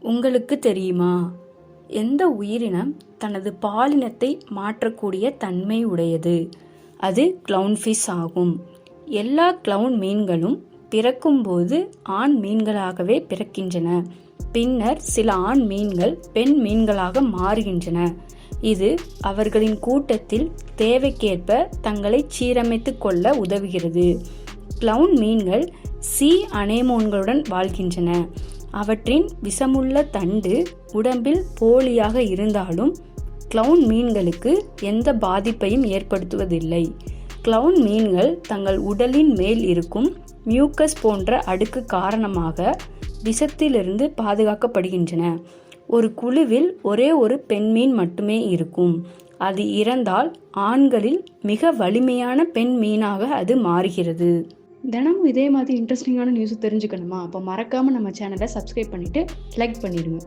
உங்களுக்கு தெரியுமா, எந்த உயிரினம் தனது பாலினத்தை மாற்றக்கூடிய தன்மை உடையது? அது கிளவுன்ஃபிஷ் ஆகும். எல்லா கிளவுன் மீன்களும் பிறக்கும்போது ஆண் மீன்களாகவே பிறக்கின்றன. பின்னர் சில ஆண் மீன்கள் பெண் மீன்களாக மாறுகின்றன. இது அவர்களின் கூட்டத்தில் தேவைக்கேற்ப தங்களை சீரமைத்துக் கொள்ள உதவுகிறது. கிளவுன் மீன்கள் சி அனேமோன்களுடன் வாழ்கின்றன. அவற்றின் விஷமுள்ள தண்டு உடம்பில் போலியாக இருந்தாலும் கிளவுன் மீன்களுக்கு எந்த பாதிப்பையும் ஏற்படுத்துவதில்லை. கிளவுன் மீன்கள் தங்கள் உடலின் மேல் இருக்கும் மியூக்கஸ் போன்ற அடுக்கு காரணமாக விஷத்திலிருந்து பாதுகாக்கப்படுகின்றன. ஒரு குழுவில் ஒரே ஒரு பெண் மீன் மட்டுமே இருக்கும். அது இறந்தால் ஆண்களில் மிக வலிமையான பெண் மீனாக அது மாறுகிறது. தினமும் இதே மாதிரி இன்ட்ரெஸ்டிங்கான நியூஸ் தெரிஞ்சுக்கணுமா? அப்போ மறக்காமல் நம்ம சேனலை சப்ஸ்கிரைப் பண்ணிவிட்டு லைக் பண்ணிடுங்க.